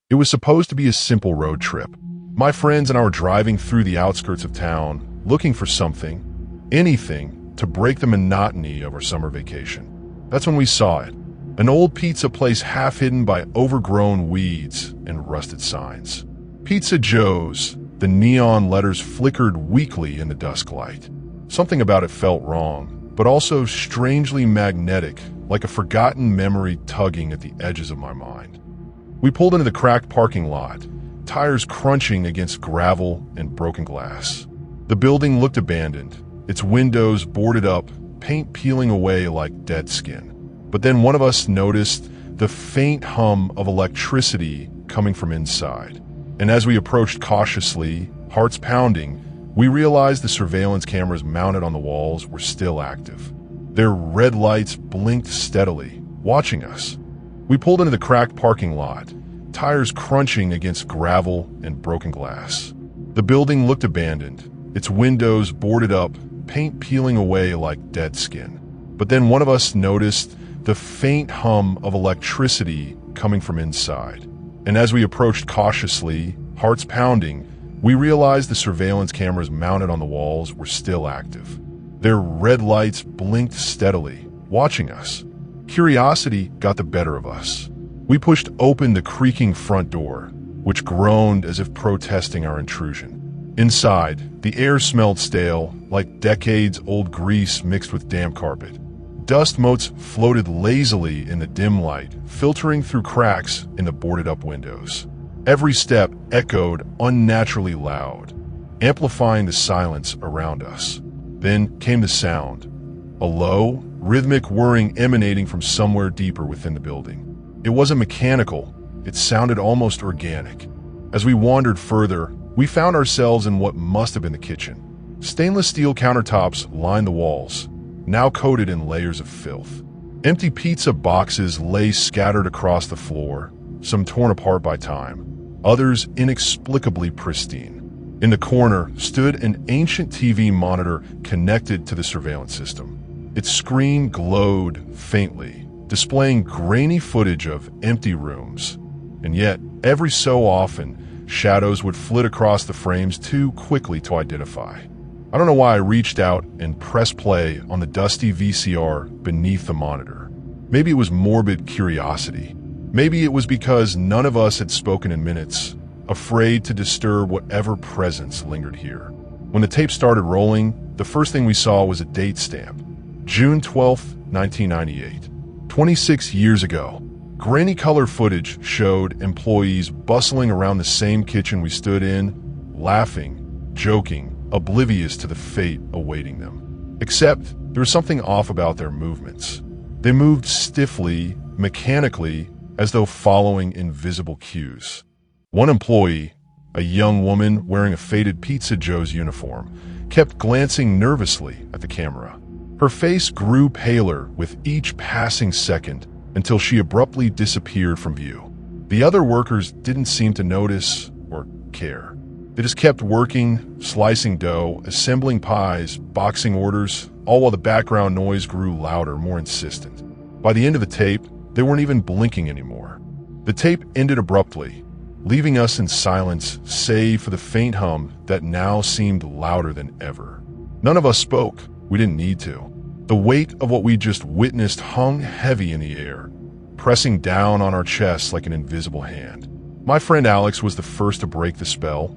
It was supposed to be a simple road trip. My friends and I were driving through the outskirts of town, looking for something, anything, to break the monotony of our summer vacation. That's when we saw it. An old pizza place half hidden by overgrown weeds and rusted signs. Pizza Joe's. The neon letters flickered weakly in the dusk light. Something about it felt wrong, but also strangely magnetic, like a forgotten memory tugging at the edges of my mind. We pulled into the cracked parking lot, tires crunching against gravel and broken glass. The building looked abandoned, its windows boarded up, paint peeling away like dead skin. But then one of us noticed the faint hum of electricity coming from inside. And as we approached cautiously, hearts pounding, we realized the surveillance cameras mounted on the walls were still active. Their red lights blinked steadily, watching us. We pulled into the cracked parking lot, tires crunching against gravel and broken glass. The building looked abandoned, its windows boarded up, paint peeling away like dead skin. But then one of us noticed the faint hum of electricity coming from inside. And as we approached cautiously, hearts pounding, we realized the surveillance cameras mounted on the walls were still active. Their red lights blinked steadily, watching us. Curiosity got the better of us. We pushed open the creaking front door, which groaned as if protesting our intrusion. Inside, the air smelled stale, like decades-old grease mixed with damp carpet. Dust motes floated lazily in the dim light, filtering through cracks in the boarded-up windows. Every step echoed unnaturally loud, amplifying the silence around us. Then came the sound, a low, rhythmic whirring emanating from somewhere deeper within the building. It wasn't mechanical, it sounded almost organic. As we wandered further, we found ourselves in what must have been the kitchen. Stainless steel countertops lined the walls, now coated in layers of filth. Empty pizza boxes lay scattered across the floor, some torn apart by time, others inexplicably pristine. In the corner stood an ancient TV monitor connected to the surveillance system. Its screen glowed faintly, displaying grainy footage of empty rooms. And yet, every so often, shadows would flit across the frames too quickly to identify. I don't know why I reached out and pressed play on the dusty VCR beneath the monitor. Maybe it was morbid curiosity. Maybe it was because none of us had spoken in minutes, afraid to disturb whatever presence lingered here. When the tape started rolling, the first thing we saw was a date stamp. June 12th, 1998. 26 years ago. Grainy color footage showed employees bustling around the same kitchen we stood in, laughing, joking, oblivious to the fate awaiting them. Except there was something off about their movements. They moved stiffly, mechanically, as though following invisible cues. One employee, a young woman wearing a faded Pizza Joe's uniform, kept glancing nervously at the camera. Her face grew paler with each passing second until she abruptly disappeared from view. The other workers didn't seem to notice or care. They just kept working, slicing dough, assembling pies, boxing orders, all while the background noise grew louder, more insistent. By the end of the tape, they weren't even blinking anymore. The tape ended abruptly, leaving us in silence save for the faint hum that now seemed louder than ever. None of us spoke. We didn't need to. The weight of what we just witnessed hung heavy in the air, pressing down on our chests like an invisible hand. My friend Alex was the first to break the spell,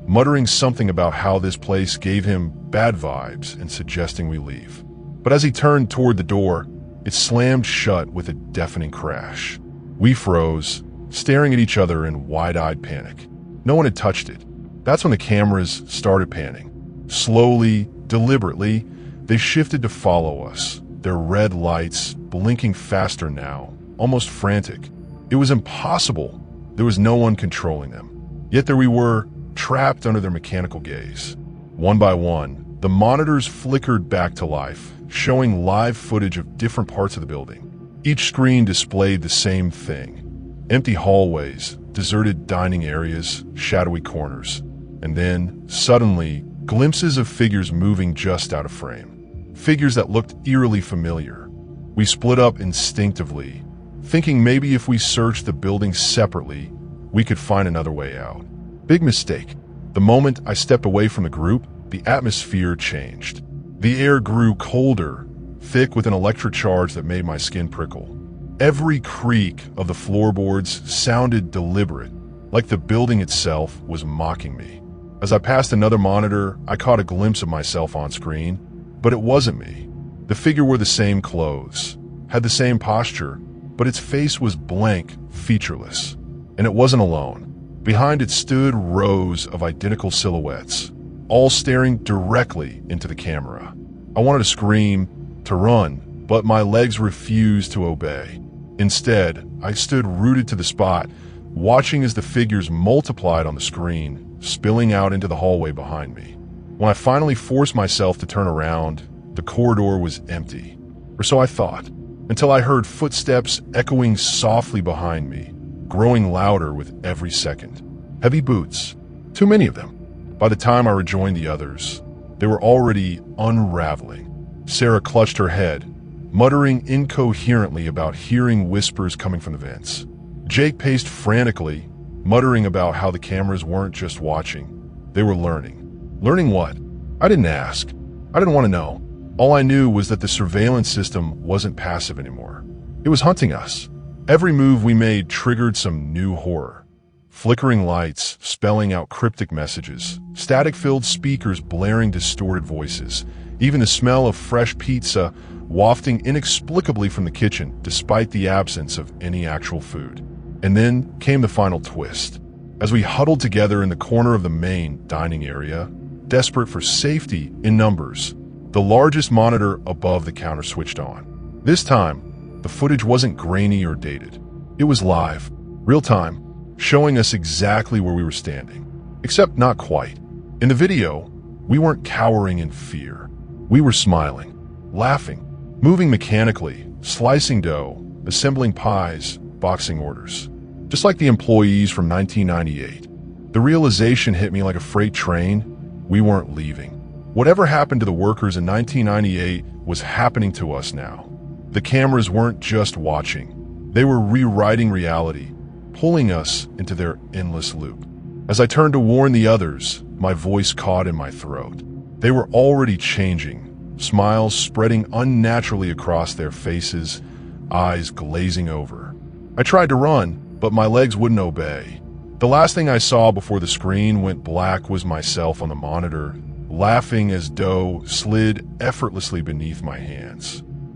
muttering something about how this place gave him bad vibes and suggesting we leave. But as he turned toward the door, it slammed shut with a deafening crash. We froze, staring at each other in wide-eyed panic. No one had touched it. That's when the cameras started panning. Slowly, deliberately, they shifted to follow us, their red lights blinking faster now, almost frantic. It was impossible. There was no one controlling them. Yet there we were, trapped under their mechanical gaze. One by one, the monitors flickered back to life, showing live footage of different parts of the building. Each screen displayed the same thing. Empty hallways, deserted dining areas, shadowy corners. And then, suddenly, glimpses of figures moving just out of frame. Figures that looked eerily familiar. We split up instinctively, thinking maybe if we searched the building separately, we could find another way out. Big mistake. The moment I stepped away from the group, the atmosphere changed. The air grew colder, thick with an electric charge that made my skin prickle. Every creak of the floorboards sounded deliberate, like the building itself was mocking me. As I passed another monitor, I caught a glimpse of myself on screen, but it wasn't me. The figure wore the same clothes, had the same posture, but its face was blank, featureless. And it wasn't alone. Behind it stood rows of identical silhouettes, all staring directly into the camera. I wanted to scream, to run, but my legs refused to obey. Instead, I stood rooted to the spot, watching as the figures multiplied on the screen, spilling out into the hallway behind me. When I finally forced myself to turn around, the corridor was empty. Or so I thought, until I heard footsteps echoing softly behind me, growing louder with every second. Heavy boots, too many of them. By the time I rejoined the others, they were already unraveling. Sarah clutched her head, muttering incoherently about hearing whispers coming from the vents. Jake paced frantically, muttering about how the cameras weren't just watching, they were learning. Learning what? I didn't ask. I didn't want to know. All I knew was that the surveillance system wasn't passive anymore. It was hunting us. Every move we made triggered some new horror. Flickering lights spelling out cryptic messages, static-filled speakers blaring distorted voices, even the smell of fresh pizza wafting inexplicably from the kitchen despite the absence of any actual food. And then came the final twist. As we huddled together in the corner of the main dining area, desperate for safety in numbers, the largest monitor above the counter switched on. This time, the footage wasn't grainy or dated. It was live, real-time, showing us exactly where we were standing. Except not quite. In the video, we weren't cowering in fear. We were smiling, laughing, moving mechanically, slicing dough, assembling pies, boxing orders. Just like the employees from 1998. The realization hit me like a freight train. We weren't leaving. Whatever happened to the workers in 1998 was happening to us now. The cameras weren't just watching. They were rewriting reality, pulling us into their endless loop. As I turned to warn the others, my voice caught in my throat. They were already changing, smiles spreading unnaturally across their faces, eyes glazing over. I tried to run, but my legs wouldn't obey. The last thing I saw before the screen went black was myself on the monitor, laughing as dough slid effortlessly beneath my hands.